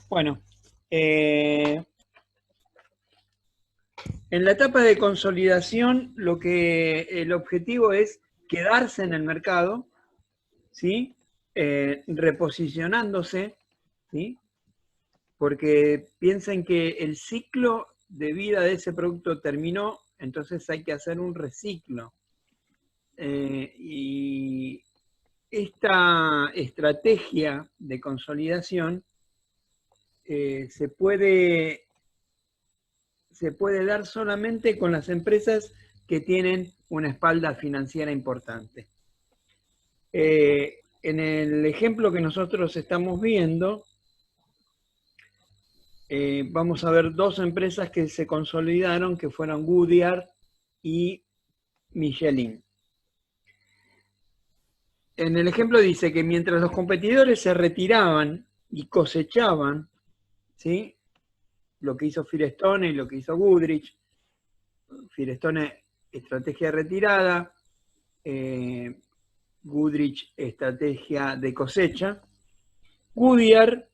Bueno, en la etapa de consolidación, el objetivo es quedarse en el mercado, ¿sí? Reposicionándose, ¿sí? Porque piensen que el ciclo de vida de ese producto terminó, entonces hay que hacer un reciclo. Y esta estrategia de consolidación se puede dar solamente con las empresas que tienen una espalda financiera importante. En el ejemplo que nosotros estamos viendo, vamos a ver dos empresas que se consolidaron, que fueron Goodyear y Michelin. En el ejemplo dice que mientras los competidores se retiraban y cosechaban, ¿sí? Lo que hizo Firestone y lo que hizo Goodrich. Firestone, estrategia de retirada, Goodrich, estrategia de cosecha. Goodyear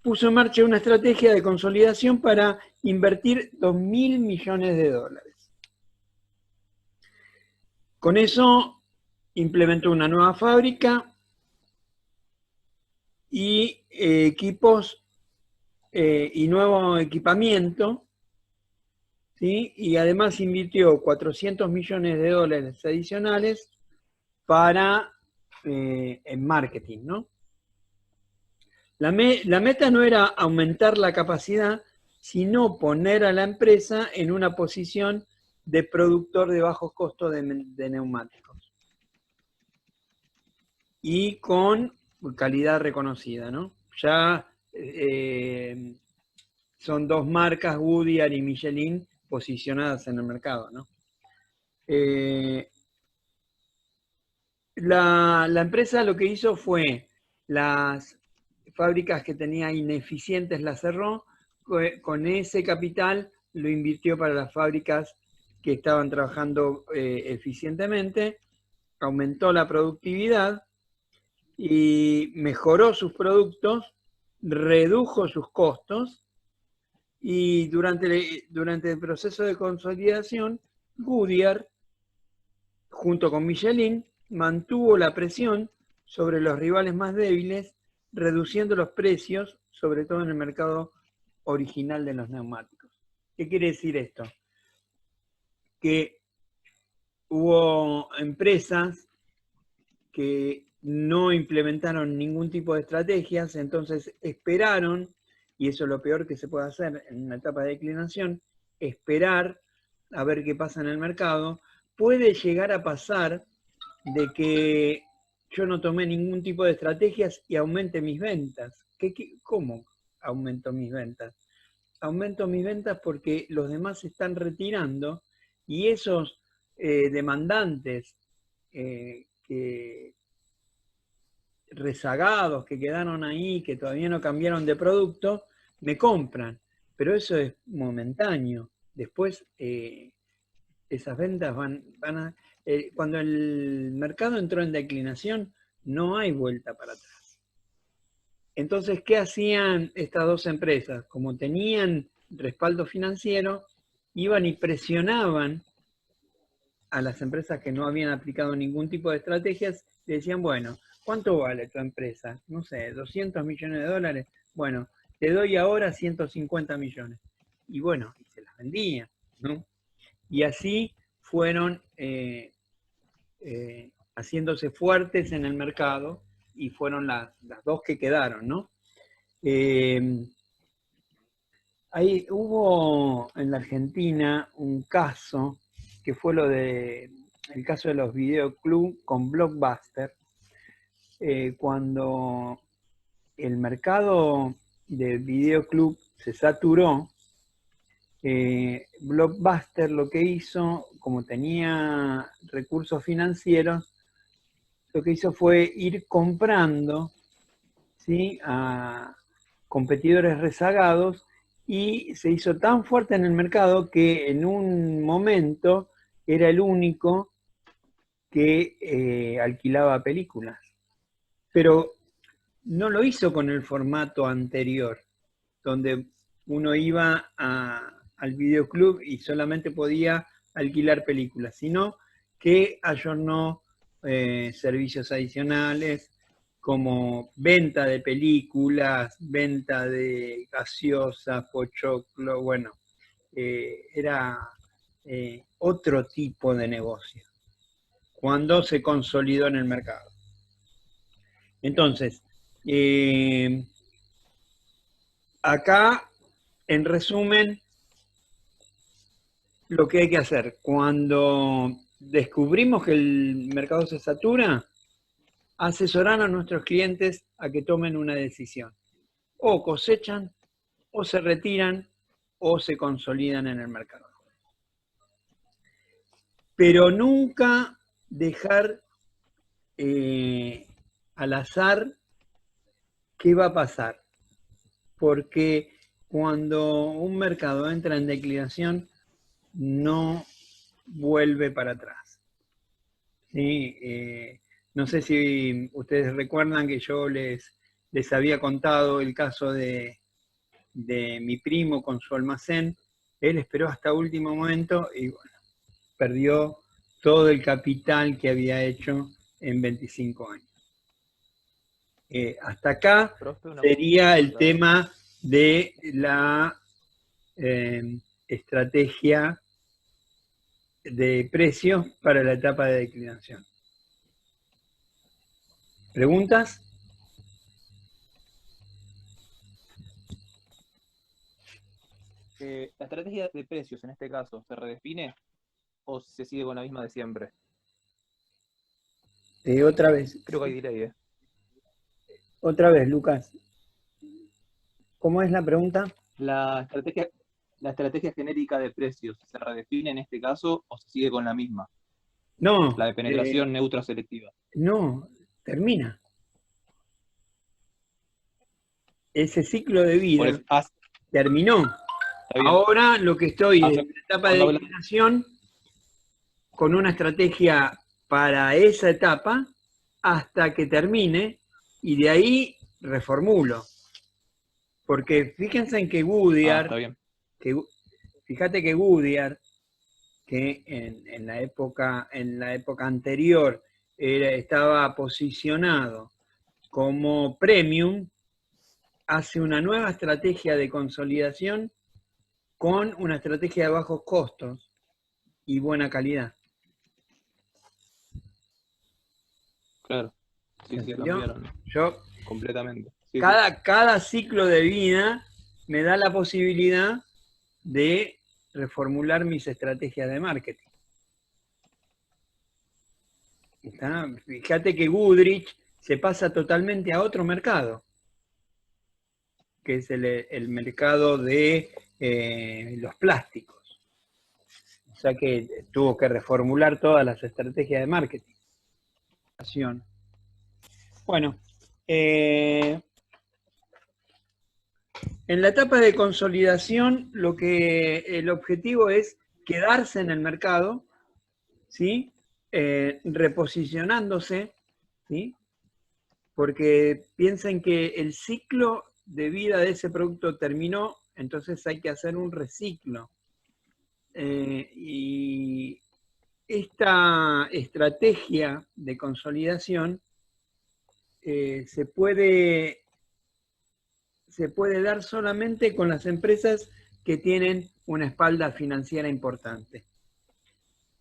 puso en marcha una estrategia de consolidación para invertir 2.000 millones de dólares. Con eso implementó una nueva fábrica y equipos y nuevo equipamiento, ¿sí? Y además invirtió 400 millones de dólares adicionales para en marketing, ¿no? La meta no era aumentar la capacidad, sino poner a la empresa en una posición de productor de bajos costos de neumáticos. Y con calidad reconocida, ¿no? Ya son dos marcas, Goodyear y Michelin, posicionadas en el mercado, ¿no? La empresa lo que hizo fue las fábricas que tenía ineficientes las cerró, con ese capital lo invirtió para las fábricas que estaban trabajando eficientemente, aumentó la productividad y mejoró sus productos, redujo sus costos y durante el proceso de consolidación, Goodyear, junto con Michelin, mantuvo la presión sobre los rivales más débiles, reduciendo los precios, sobre todo en el mercado original de los neumáticos. ¿Qué quiere decir esto? Que hubo empresas que no implementaron ningún tipo de estrategias, entonces esperaron, y eso es lo peor que se puede hacer en una etapa de declinación, esperar a ver qué pasa en el mercado. Puede llegar a pasar de que yo no tomé ningún tipo de estrategias y aumente mis ventas. ¿Cómo aumento mis ventas? Aumento mis ventas porque los demás se están retirando y esos demandantes rezagados que quedaron ahí, que todavía no cambiaron de producto, me compran. Pero eso es momentáneo. Después esas ventas van a... cuando el mercado entró en declinación, no hay vuelta para atrás. Entonces, ¿qué hacían estas dos empresas? Como tenían respaldo financiero, iban y presionaban a las empresas que no habían aplicado ningún tipo de estrategias, le decían, bueno, ¿cuánto vale tu empresa? No sé, 200 millones de dólares. Bueno, te doy ahora 150 millones. Y bueno, y se las vendían, ¿no? Y así fueron haciéndose fuertes en el mercado y fueron las dos que quedaron, ¿no? Ahí hubo en la Argentina un caso que fue el caso de los videoclub con Blockbuster, cuando el mercado de videoclub se saturó. Blockbuster lo que hizo, como tenía recursos financieros, lo que hizo fue ir comprando, ¿sí?, a competidores rezagados y se hizo tan fuerte en el mercado que en un momento era el único que alquilaba películas. Pero no lo hizo con el formato anterior, donde uno iba al videoclub y solamente podía alquilar películas, sino que ayornó servicios adicionales como venta de películas, venta de gaseosas, pochoclo, bueno, era otro tipo de negocio cuando se consolidó en el mercado. Entonces, acá, en resumen, lo que hay que hacer cuando descubrimos que el mercado se satura, asesorar a nuestros clientes a que tomen una decisión. O cosechan, o se retiran, o se consolidan en el mercado. Pero nunca dejar al azar qué va a pasar. Porque cuando un mercado entra en declinación, no vuelve para atrás. ¿Sí? No sé si ustedes recuerdan que yo les había contado el caso de mi primo con su almacén. Él esperó hasta último momento y bueno, perdió todo el capital que había hecho en 25 años. Hasta acá sería el tema de la estrategia de precios para la etapa de declinación. ¿Preguntas? ¿La estrategia de precios en este caso se redefine o se sigue con la misma de siempre? Otra vez. Creo que hay delay, ¿eh? Otra vez, Lucas. ¿Cómo es la pregunta? La estrategia genérica de precios se redefine en este caso o se sigue con la misma? No. La de penetración neutra selectiva. No, termina. Ese ciclo de vida terminó. Ahora lo que estoy es en la etapa de declinación con una estrategia para esa etapa hasta que termine y de ahí reformulo. Porque fíjense en que Goodyear, fíjate que Goodyear, que en la época anterior estaba posicionado como premium, hace una nueva estrategia de consolidación con una estrategia de bajos costos y buena calidad. Claro, sí, cambiaron. Yo, completamente. Sí, cada ciclo de vida me da la posibilidad de reformular mis estrategias de marketing. ¿Está? Fíjate que Goodrich se pasa totalmente a otro mercado, que es el mercado de los plásticos. O sea que tuvo que reformular todas las estrategias de marketing. Bueno, en la etapa de consolidación, el objetivo es quedarse en el mercado, ¿sí? Reposicionándose, ¿sí? Porque piensen que el ciclo de vida de ese producto terminó, entonces hay que hacer un reciclo. Y esta estrategia de consolidación se puede dar solamente con las empresas que tienen una espalda financiera importante.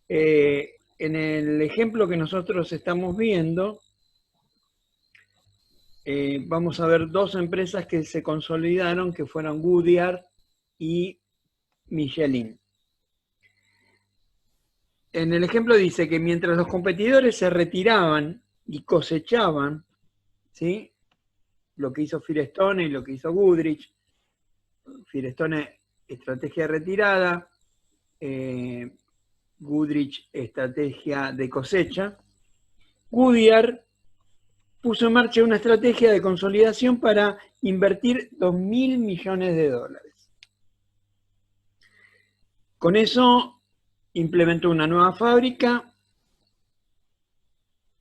En el ejemplo que nosotros estamos viendo, vamos a ver dos empresas que se consolidaron, que fueron Goodyear y Michelin. En el ejemplo dice que mientras los competidores se retiraban y cosechaban, ¿sí? Lo que hizo Firestone y lo que hizo Goodrich. Firestone, estrategia de retirada, Goodrich, estrategia de cosecha. Goodyear puso en marcha una estrategia de consolidación para invertir 2.000 millones de dólares. Con eso implementó una nueva fábrica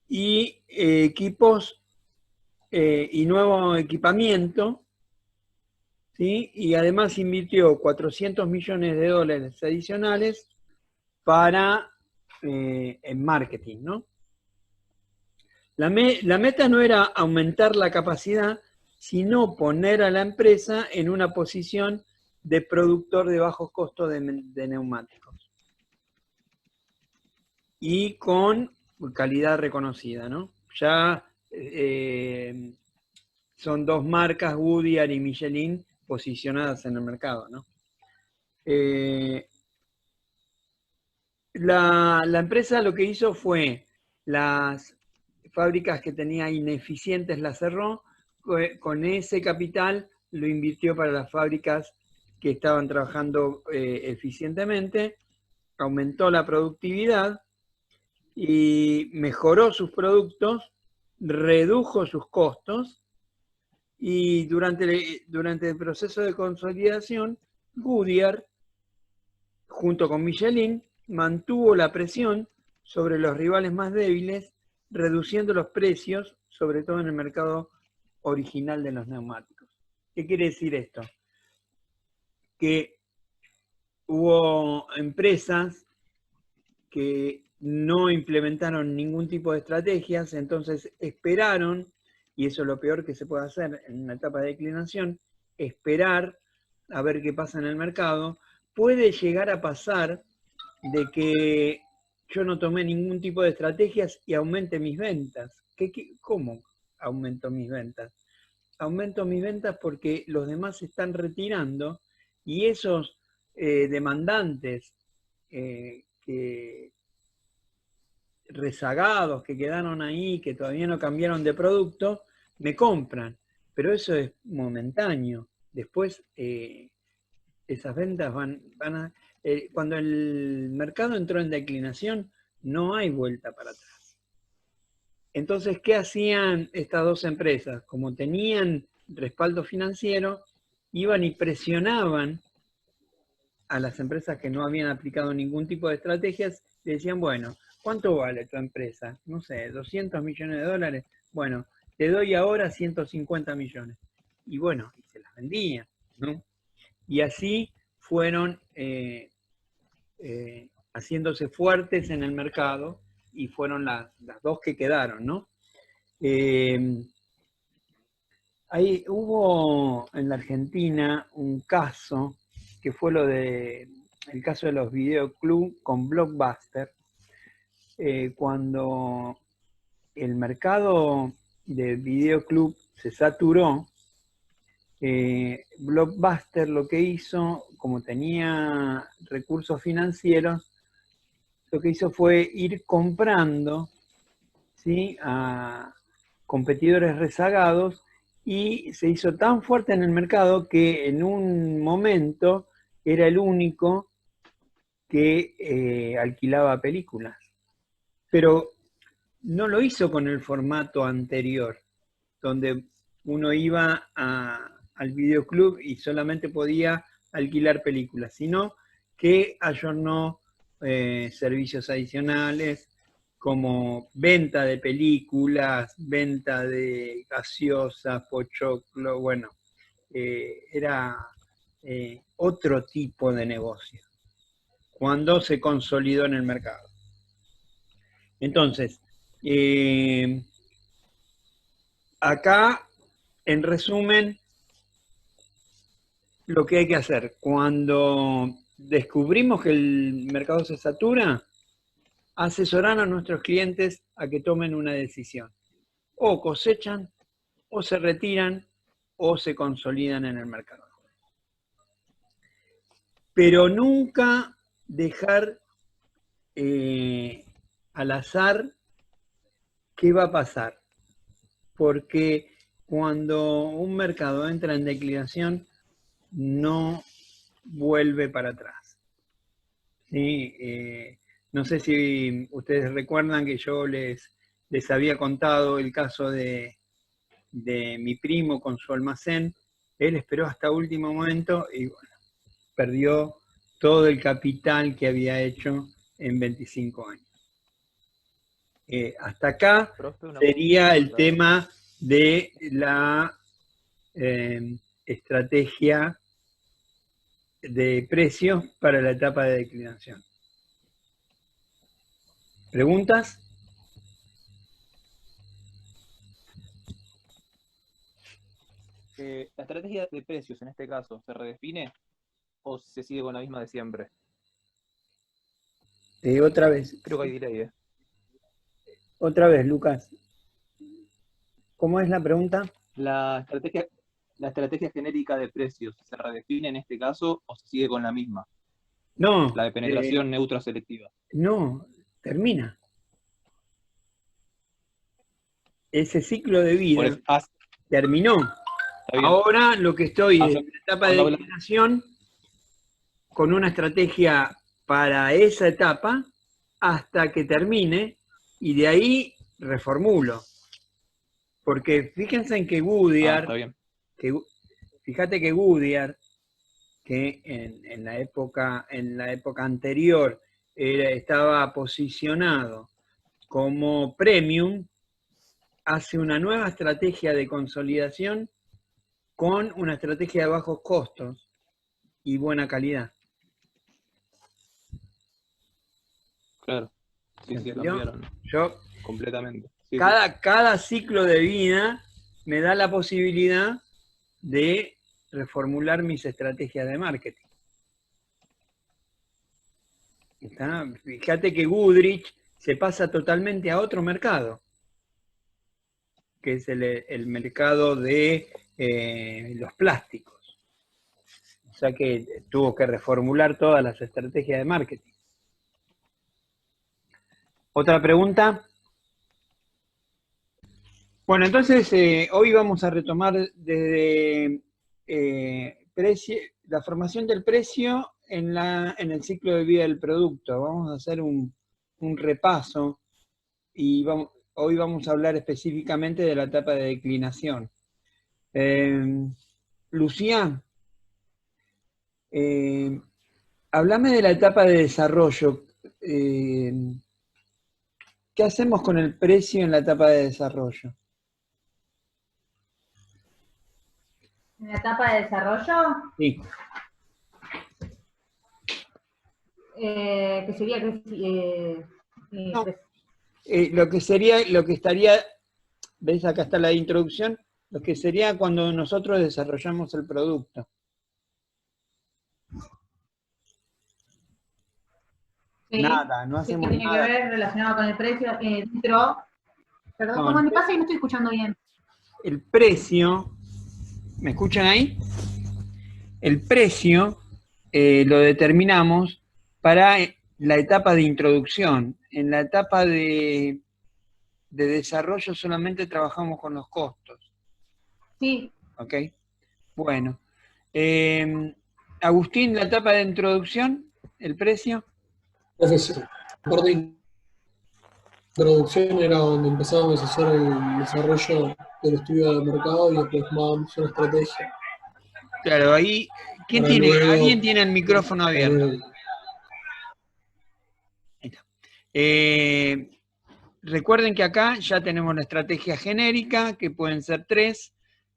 y equipos y nuevo equipamiento, ¿sí? Y además invirtió 400 millones de dólares adicionales para en marketing, ¿no? La meta no era aumentar la capacidad, sino poner a la empresa en una posición de productor de bajos costos de neumáticos y con calidad reconocida, ¿no? Ya son dos marcas, Goodyear y Michelin, posicionadas en el mercado, ¿no? La empresa lo que hizo fue las fábricas que tenía ineficientes las cerró, con ese capital lo invirtió para las fábricas que estaban trabajando eficientemente, aumentó la productividad y mejoró sus productos, redujo sus costos y durante el proceso de consolidación, Goodyear, junto con Michelin, mantuvo la presión sobre los rivales más débiles, reduciendo los precios, sobre todo en el mercado original de los neumáticos. ¿Qué quiere decir esto? Que hubo empresas que no implementaron ningún tipo de estrategias, entonces esperaron, y eso es lo peor que se puede hacer en una etapa de declinación, esperar a ver qué pasa en el mercado. Puede llegar a pasar de que yo no tomé ningún tipo de estrategias y aumente mis ventas. ¿Cómo aumento mis ventas? Aumento mis ventas porque los demás se están retirando y esos demandantes rezagados que quedaron ahí, que todavía no cambiaron de producto, me compran. Pero eso es momentáneo. Después esas ventas van a... cuando el mercado entró en declinación, no hay vuelta para atrás. Entonces, ¿qué hacían estas dos empresas? Como tenían respaldo financiero, iban y presionaban a las empresas que no habían aplicado ningún tipo de estrategias, le decían, bueno, ¿cuánto vale tu empresa? No sé, 200 millones de dólares. Bueno, te doy ahora 150 millones. Y bueno, y se las vendían, ¿no? Y así fueron haciéndose fuertes en el mercado y fueron las dos que quedaron, ¿no? Ahí hubo en la Argentina un caso que fue el caso de los videoclub con Blockbuster, cuando el mercado de videoclub se saturó. Blockbuster lo que hizo, como tenía recursos financieros, lo que hizo fue ir comprando, ¿sí?, a competidores rezagados y se hizo tan fuerte en el mercado que en un momento era el único que alquilaba películas. Pero no lo hizo con el formato anterior, donde uno iba al videoclub y solamente podía alquilar películas, sino que ayornó servicios adicionales como venta de películas, venta de gaseosas, pochoclo, bueno, era otro tipo de negocio cuando se consolidó en el mercado. Entonces, acá, en resumen, lo que hay que hacer, cuando descubrimos que el mercado se satura, asesorar a nuestros clientes a que tomen una decisión. O cosechan, o se retiran, o se consolidan en el mercado. Pero nunca dejar al azar qué va a pasar. Porque cuando un mercado entra en declinación, no vuelve para atrás. ¿Sí? No sé si ustedes recuerdan que yo les había contado el caso de mi primo con su almacén. Él esperó hasta último momento y bueno, perdió todo el capital que había hecho en 25 años. Hasta acá sería el tema de la estrategia de precios para la etapa de declinación. ¿Preguntas? ¿La estrategia de precios en este caso se redefine o se sigue con la misma de siempre? Otra vez. Creo que hay delay, ¿eh? Otra vez, Lucas. ¿Cómo es la pregunta? ¿La estrategia genérica de precios se redefine en este caso o se sigue con la misma? No, La de penetración neutra selectiva. no, termina. Ese ciclo de vida terminó. Ahora lo que estoy es en la etapa de declinación con una estrategia para esa etapa hasta que termine y de ahí reformulo. Porque fíjense en que Goodyear, fíjate que Goodyear, que en la época anterior estaba posicionado como premium, hace una nueva estrategia de consolidación con una estrategia de bajos costos y buena calidad. Claro, sí, cambiaron. Yo, completamente. Cada ciclo de vida me da la posibilidad de reformular mis estrategias de marketing. Fíjate que Goodrich se pasa totalmente a otro mercado, que es el mercado de los plásticos. O sea que tuvo que reformular todas las estrategias de marketing. ¿Otra pregunta? Bueno, entonces hoy vamos a retomar desde la formación del precio en el ciclo de vida del producto. Vamos a hacer un repaso y hoy vamos a hablar específicamente de la etapa de declinación. Lucía, háblame de la etapa de desarrollo. ¿Qué hacemos con el precio en la etapa de desarrollo? ¿En la etapa de desarrollo? Sí. Que sería no. Lo que estaría, ¿ves? Acá está la introducción, lo que sería cuando nosotros desarrollamos el producto. Sí, nada, no hacemos tiene nada. que ver relacionado con el precio dentro. Perdón, No, ¿cómo me pasa? Y no estoy escuchando bien. El precio, ¿me escuchan ahí? El precio lo determinamos para la etapa de introducción. En la etapa de desarrollo solamente trabajamos con los costos. Sí. ¿Ok? Bueno. Agustín, la etapa de introducción, el precio. Profesor, la parte de introducción era donde empezábamos a hacer el desarrollo del estudio de mercado y después tomábamos una estrategia. Claro, ahí, ¿alguien tiene el micrófono abierto? Ahí está. Recuerden que acá ya tenemos la estrategia genérica, que pueden ser 3,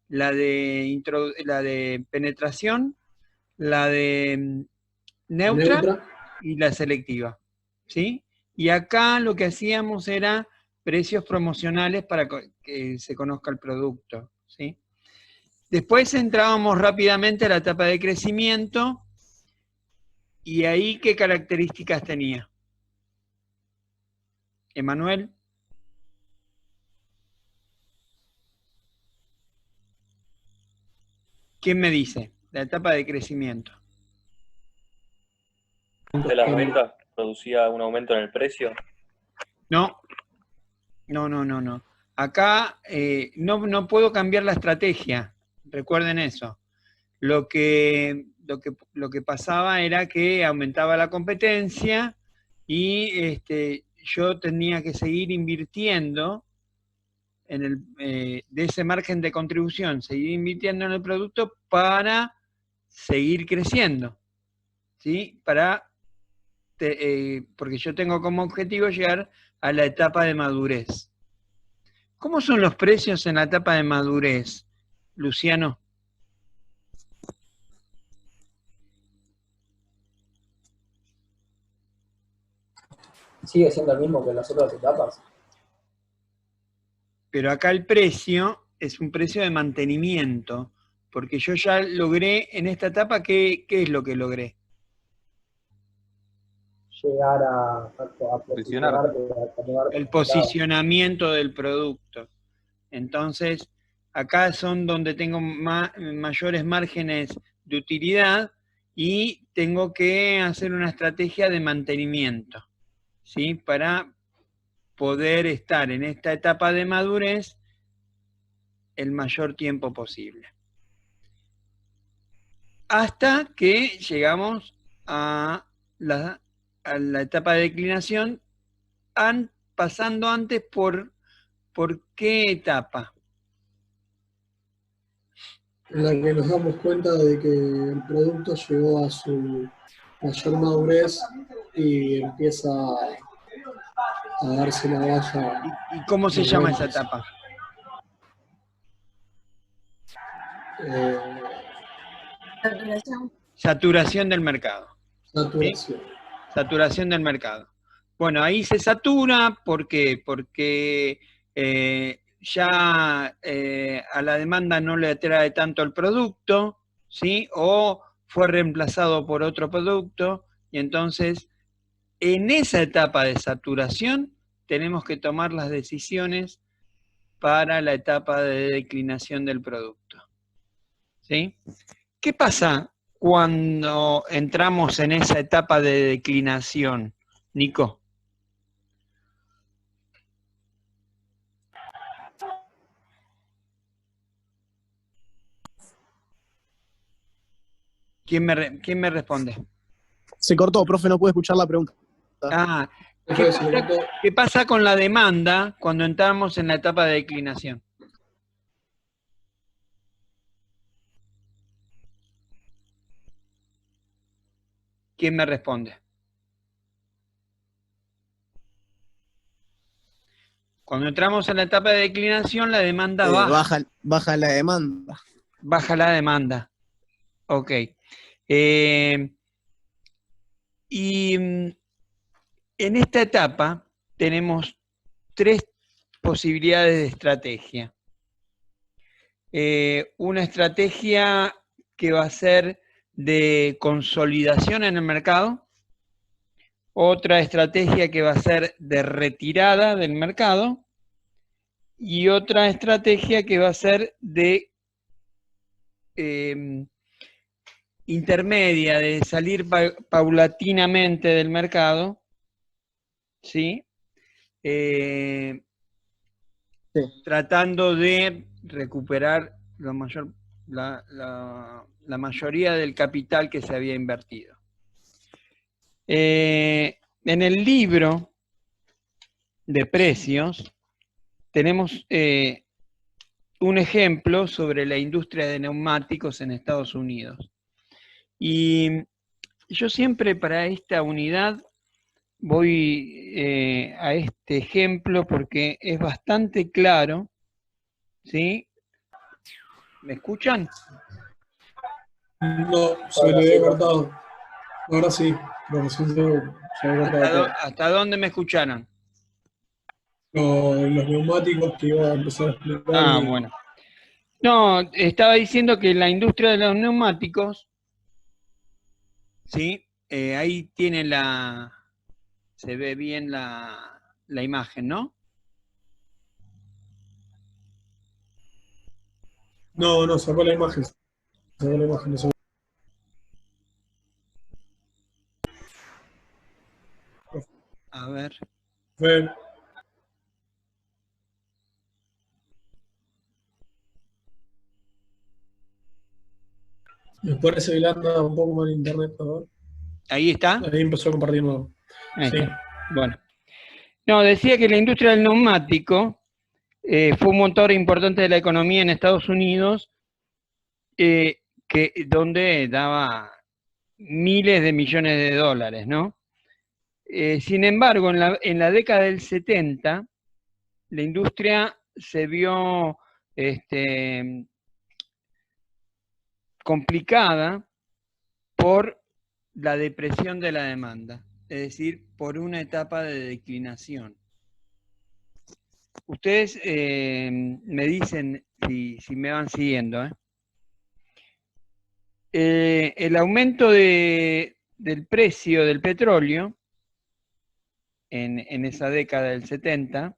la de penetración, la de neutra y la selectiva, ¿sí? Y acá lo que hacíamos era precios promocionales para que se conozca el producto, ¿sí? Después entrábamos rápidamente a la etapa de crecimiento, y ahí, ¿qué características tenía? Emanuel. ¿Quién me dice? La etapa de crecimiento. ¿De las ventas producía un aumento en el precio? No. Acá no puedo cambiar la estrategia. Recuerden eso. Lo que pasaba era que aumentaba la competencia y yo tenía que seguir invirtiendo de ese margen de contribución, seguir invirtiendo en el producto para seguir creciendo, ¿sí? Porque yo tengo como objetivo llegar a la etapa de madurez. ¿Cómo son los precios en la etapa de madurez, Luciano? Sigue siendo el mismo que en las otras etapas. Pero acá el precio es un precio de mantenimiento, porque yo ya logré en esta etapa, ¿qué es lo que logré? Llegar a posicionarte, a tomar El posicionamiento del producto. Entonces, acá son donde tengo mayores márgenes de utilidad y tengo que hacer una estrategia de mantenimiento, ¿sí? Para poder estar en esta etapa de madurez el mayor tiempo posible. Hasta que llegamos a la etapa de declinación, pasando antes ¿por qué etapa? En la que nos damos cuenta de que el producto llegó a su mayor madurez y empieza a darse la baja. ¿Y cómo se llama esa etapa? Saturación. Saturación del mercado. Saturación. ¿Sí? Saturación del mercado. Bueno, ahí se satura, ¿por qué? Porque ya a la demanda no le atrae tanto el producto, ¿sí? O fue reemplazado por otro producto, y entonces en esa etapa de saturación tenemos que tomar las decisiones para la etapa de declinación del producto. ¿Sí? ¿Qué pasa cuando entramos en esa etapa de declinación, Nico? ¿Quién me responde? Se cortó, profe, no pude escuchar la pregunta. Ah, Entonces, ¿qué pasa con la demanda cuando entramos en la etapa de declinación? ¿Quién me responde? Cuando entramos en la etapa de declinación, la demanda baja. Baja la demanda. Baja la demanda. Ok. Y en esta etapa tenemos tres posibilidades de estrategia. Una estrategia que va a ser de consolidación en el mercado, otra estrategia que va a ser de retirada del mercado y otra estrategia que va a ser de intermedia, de salir paulatinamente del mercado, ¿sí? Sí. Tratando de recuperar la mayoría del capital que se había invertido. En el libro de precios tenemos un ejemplo sobre la industria de neumáticos en Estados Unidos. Y yo siempre para esta unidad voy a este ejemplo porque es bastante claro, ¿sí? ¿Me escuchan? No, se le había cortado. Ahora sí, pero recién se había cortado. ¿Hasta dónde me escucharon? Los neumáticos que iba a empezar a explicar. Ah, bueno. No, estaba diciendo que la industria de los neumáticos, ¿sí? Ahí tiene se ve bien la imagen, ¿no? No, sacó la imagen. Sacó la imagen. A ver. Fue. Me parece que anda un poco mal internet, a ver. ¿Ahí está? Ahí empezó a compartir nuevo. Ahí Sí. está. Bueno. No, decía que la industria del neumático fue un motor importante de la economía en Estados Unidos, donde daba miles de millones de dólares, ¿no? Sin embargo, en la década del 70, la industria se vio complicada por la depresión de la demanda, es decir, por una etapa de declinación. Ustedes me dicen si me van siguiendo. El aumento del precio del petróleo en esa década del 70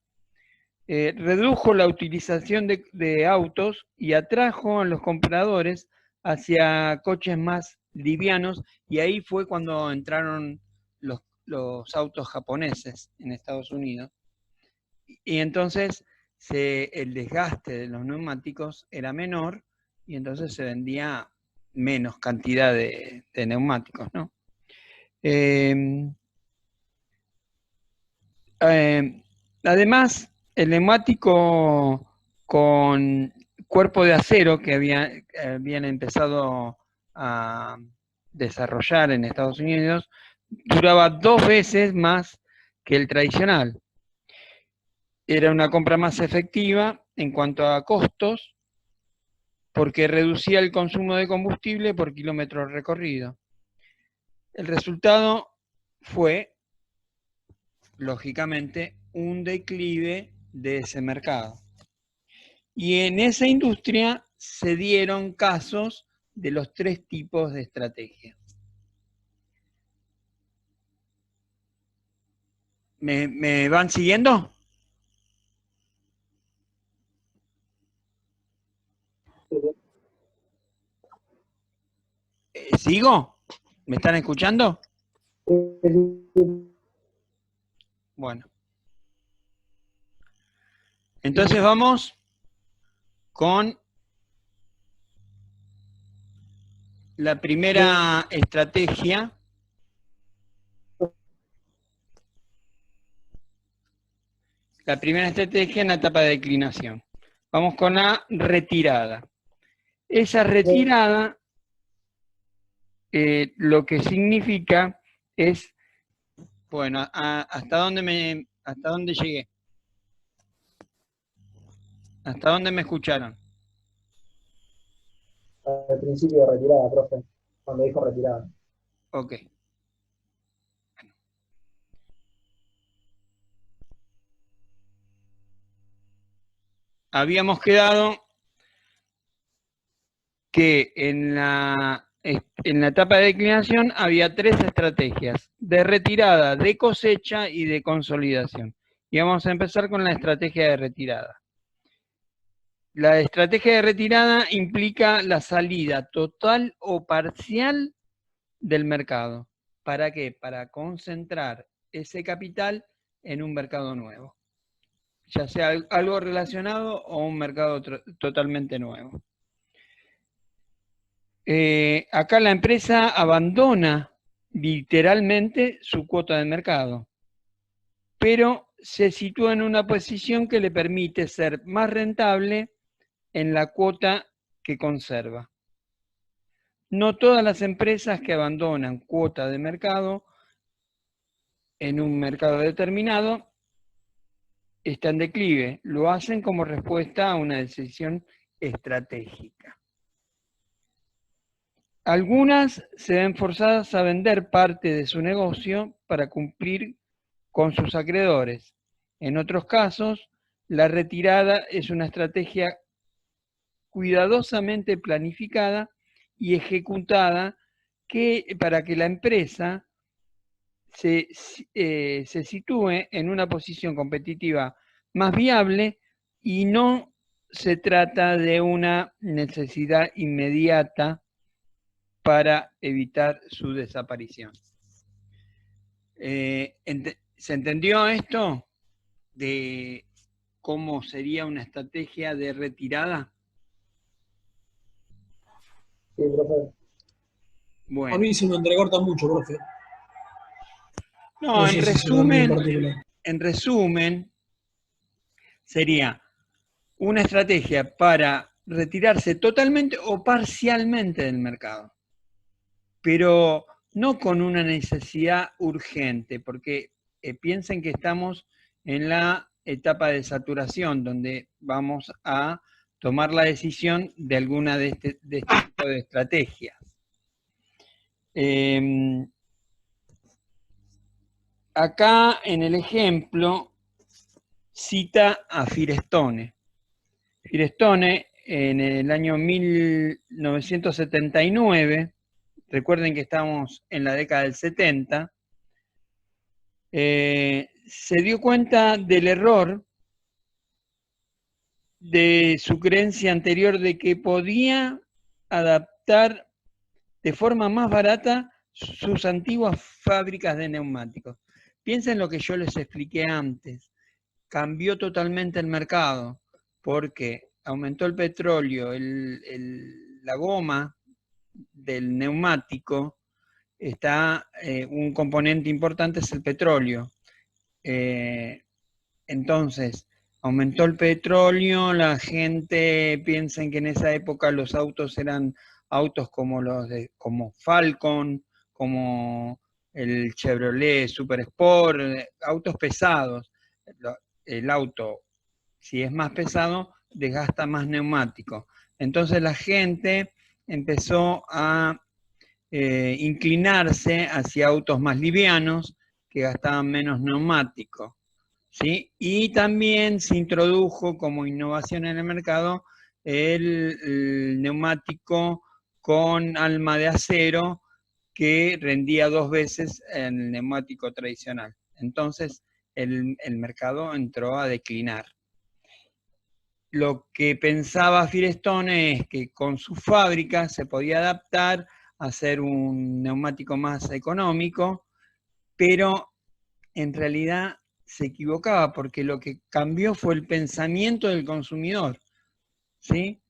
redujo la utilización de autos y atrajo a los compradores hacia coches más livianos, y ahí fue cuando entraron los autos japoneses en Estados Unidos. Y entonces el desgaste de los neumáticos era menor y entonces se vendía menos cantidad de neumáticos, ¿no? Además, el neumático con cuerpo de acero que habían empezado a desarrollar en Estados Unidos duraba 2 veces más que el tradicional. Era una compra más efectiva en cuanto a costos, porque reducía el consumo de combustible por kilómetro recorrido. El resultado fue, lógicamente, un declive de ese mercado. Y en esa industria se dieron casos de los 3 tipos de estrategia. ¿Me van siguiendo? ¿Sigo? ¿Me están escuchando? Bueno. Entonces vamos con la primera estrategia. La primera estrategia en la etapa de declinación. Vamos con la retirada. Esa retirada lo que significa es, bueno, ¿hasta dónde llegué? ¿Hasta dónde me escucharon? Al principio de retirada, profe, cuando dijo retirada. Ok. Habíamos quedado que en la etapa de declinación había 3 estrategias: de retirada, de cosecha y de consolidación. Y vamos a empezar con la estrategia de retirada. La estrategia de retirada implica la salida total o parcial del mercado. ¿Para qué? Para concentrar ese capital en un mercado nuevo, ya sea algo relacionado o un mercado totalmente nuevo. Acá la empresa abandona literalmente su cuota de mercado, pero se sitúa en una posición que le permite ser más rentable en la cuota que conserva. No todas las empresas que abandonan cuota de mercado en un mercado determinado están en declive, lo hacen como respuesta a una decisión estratégica. Algunas se ven forzadas a vender parte de su negocio para cumplir con sus acreedores. En otros casos, la retirada es una estrategia cuidadosamente planificada y ejecutada para que la empresa se sitúe en una posición competitiva más viable, y no se trata de una necesidad inmediata para evitar su desaparición. ¿Se entendió esto de cómo sería una estrategia de retirada? Sí, profe. A mí se me entrecorta mucho, profe. No, sé si será muy en particular. en resumen, sería una estrategia para retirarse totalmente o parcialmente del mercado, pero no con una necesidad urgente, porque piensen que estamos en la etapa de saturación, donde vamos a tomar la decisión de alguna de este tipo de estrategias. Acá en el ejemplo cita a Firestone. Firestone en el año 1979, recuerden que estamos en la década del 70, se dio cuenta del error de su creencia anterior de que podía adaptar de forma más barata sus antiguas fábricas de neumáticos. Piensen lo que yo les expliqué antes. Cambió totalmente el mercado porque aumentó el petróleo, la goma del neumático, un componente importante es el petróleo. Entonces, aumentó el petróleo, la gente piensa en que en esa época los autos eran autos como como Falcon, como el Chevrolet Super Sport, autos pesados. El auto, si es más pesado, desgasta más neumático. Entonces la gente empezó a inclinarse hacia autos más livianos que gastaban menos neumático, ¿sí? Y también se introdujo como innovación en el mercado el neumático con alma de acero que rendía 2 veces el neumático tradicional. Entonces el mercado entró a declinar. Lo que pensaba Firestone es que con su fábrica se podía adaptar a hacer un neumático más económico, pero en realidad se equivocaba porque lo que cambió fue el pensamiento del consumidor, ¿sí?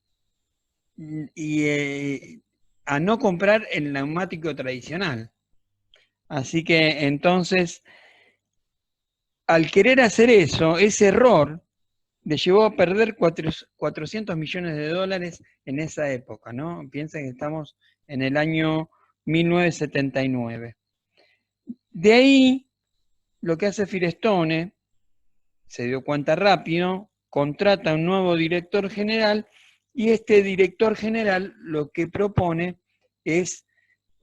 Y a no comprar el neumático tradicional. Así que entonces, al querer hacer eso, ese error le llevó a perder 400 millones de dólares en esa época, ¿no? Piensen que estamos en el año 1979. De ahí, lo que hace Firestone, se dio cuenta rápido, contrata un nuevo director general y este director general lo que propone es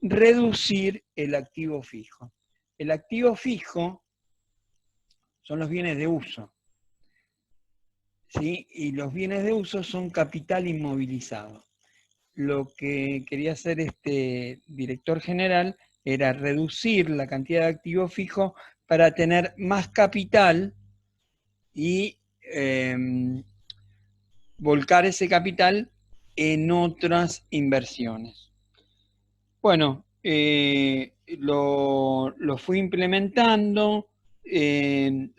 reducir el activo fijo. El activo fijo son los bienes de uso, ¿sí? Y los bienes de uso son capital inmovilizado. Lo que quería hacer este director general era reducir la cantidad de activo fijo para tener más capital y volcar ese capital en otras inversiones. Bueno, lo fui implementando,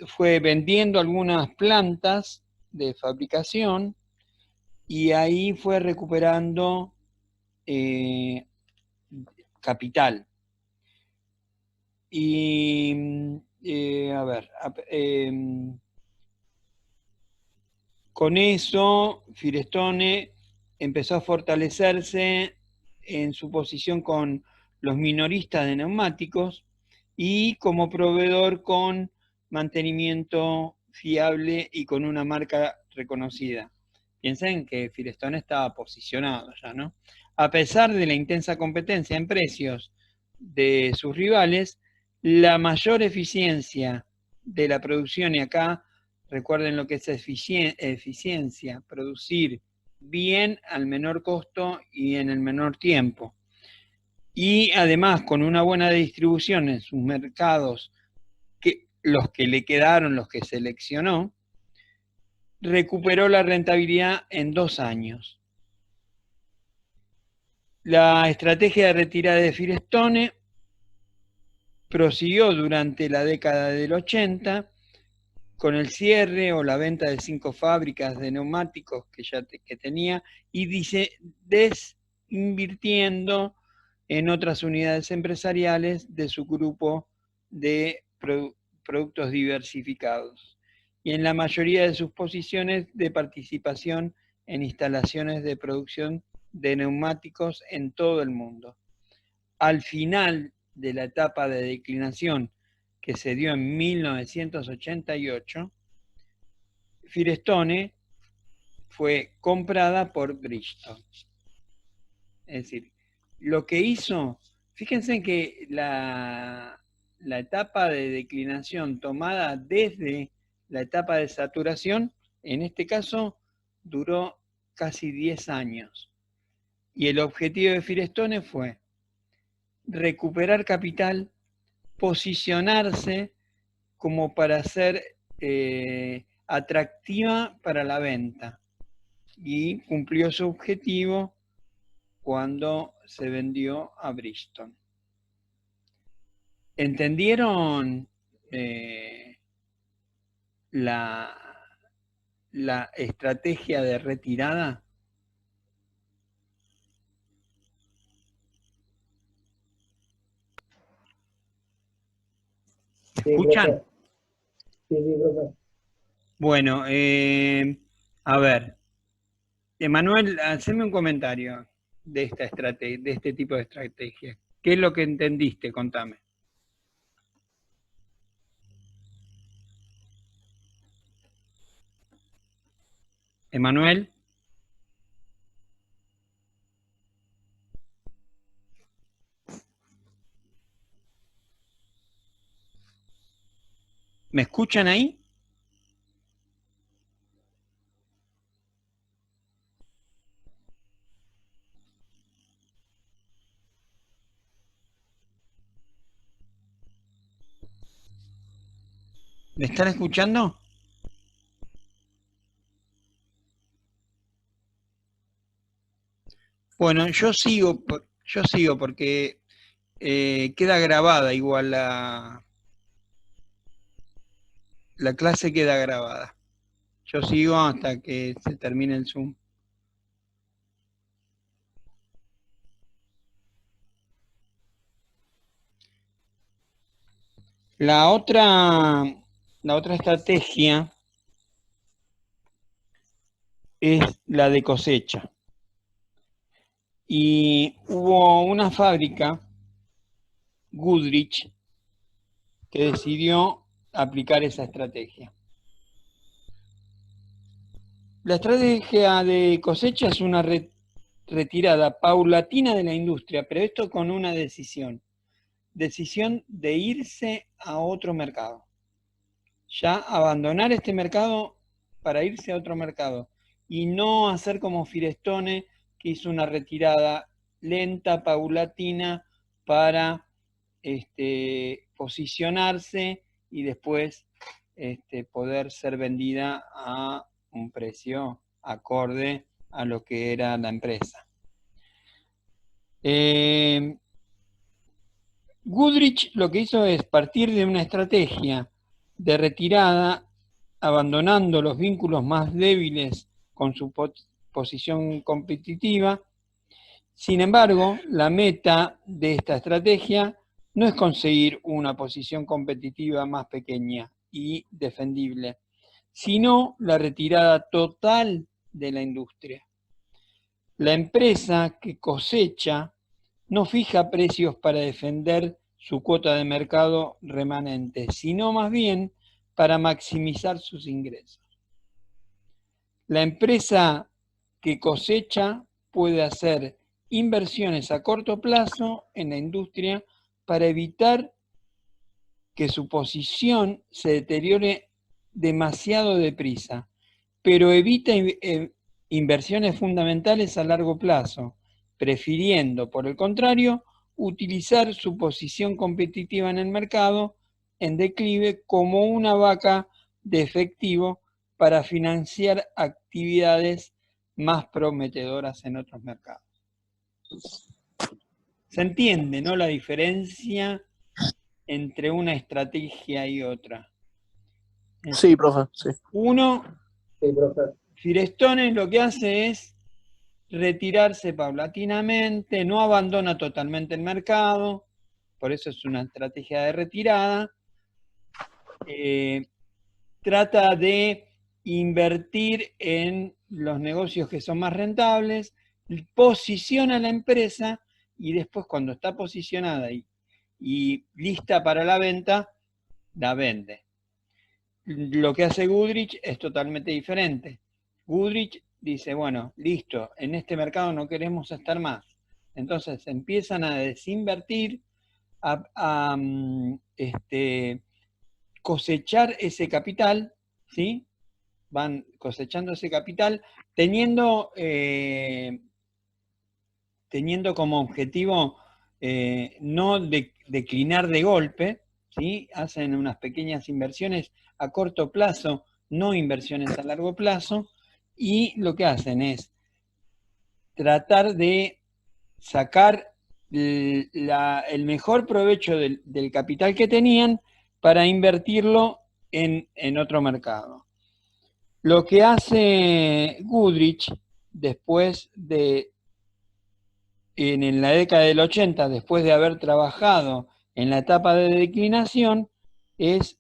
fue vendiendo algunas plantas de fabricación y ahí fue recuperando capital. Y, con eso Firestone empezó a fortalecerse en su posición con los minoristas de neumáticos y como proveedor con mantenimiento fiable y con una marca reconocida. Piensen que Firestone estaba posicionado ya, ¿no? A pesar de la intensa competencia en precios de sus rivales, la mayor eficiencia de la producción, y acá recuerden lo que es eficiencia, producir bien al menor costo y en el menor tiempo. Y además con una buena distribución en sus mercados, los que le quedaron, los que seleccionó, recuperó la rentabilidad en 2 años. La estrategia de retirada de Firestone prosiguió durante la década del 80 con el cierre o la venta de 5 fábricas de neumáticos que tenía y desinvirtiendo en otras unidades empresariales de su grupo de productos diversificados y en la mayoría de sus posiciones de participación en instalaciones de producción de neumáticos en todo el mundo. Al final de la etapa de declinación que se dio en 1988, Firestone fue comprada por Bridgestone. Es decir, lo que hizo, fíjense que la etapa de declinación tomada desde la etapa de saturación, en este caso, duró casi 10 años. Y el objetivo de Firestone fue recuperar capital, posicionarse como para ser atractiva para la venta. Y cumplió su objetivo cuando se vendió a Bridgestone. ¿Entendieron la estrategia de retirada? Sí, ¿Escuchan? profe. Sí, profe. Bueno, a ver. Emanuel, haceme un comentario de esta estrategia, de este tipo de estrategia. ¿Qué es lo que entendiste? Contame. Emanuel. ¿Me escuchan ahí? ¿Me están escuchando? Bueno, yo sigo porque queda grabada igual la clase queda grabada. Yo sigo hasta que se termine el Zoom. La otra estrategia es la de cosecha. Y hubo una fábrica, Goodrich, que decidió aplicar esa estrategia. La estrategia de cosecha es una retirada paulatina de la industria, pero esto con una decisión de irse a otro mercado. Ya abandonar este mercado para irse a otro mercado y no hacer como Firestone, que hizo una retirada lenta, paulatina, para posicionarse y después poder ser vendida a un precio acorde a lo que era la empresa. Goodrich lo que hizo es partir de una estrategia de retirada, abandonando los vínculos más débiles con su posición competitiva. Sin embargo, la meta de esta estrategia no es conseguir una posición competitiva más pequeña y defendible, sino la retirada total de la industria. La empresa que cosecha no fija precios para defender su cuota de mercado remanente, sino más bien para maximizar sus ingresos. La empresa que cosecha puede hacer inversiones a corto plazo en la industria para evitar que su posición se deteriore demasiado deprisa, pero evita inversiones fundamentales a largo plazo, prefiriendo, por el contrario, utilizar su posición competitiva en el mercado en declive como una vaca de efectivo para financiar actividades más prometedoras en otros mercados. ¿Se entiende, no, la diferencia entre una estrategia y otra? Sí, profe, sí. Uno, Sí, profe. Firestone lo que hace es retirarse paulatinamente, no abandona totalmente el mercado, por eso es una estrategia de retirada. Trata de invertir en los negocios que son más rentables, posiciona a la empresa y después cuando está posicionada y lista para la venta, la vende. lo que hace Goodrich es totalmente diferente. Goodrich dice, bueno, listo, en este mercado no queremos estar más. Entonces empiezan a desinvertir, a cosechar ese capital, ¿sí? Van cosechando ese capital, teniendo como objetivo no declinar de golpe, ¿sí? Hacen unas pequeñas inversiones a corto plazo, no inversiones a largo plazo, y lo que hacen es tratar de sacar el mejor provecho del capital que tenían para invertirlo en otro mercado. Lo que hace Goodrich después en la década del 80, después de haber trabajado en la etapa de declinación, es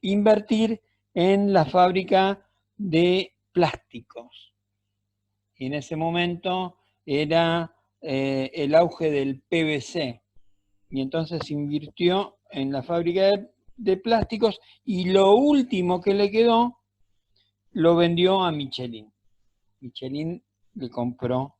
invertir en la fábrica de plásticos. Y en ese momento era el auge del PVC. Y entonces invirtió en la fábrica de plásticos y lo último que le quedó lo vendió a Michelin. Michelin le compró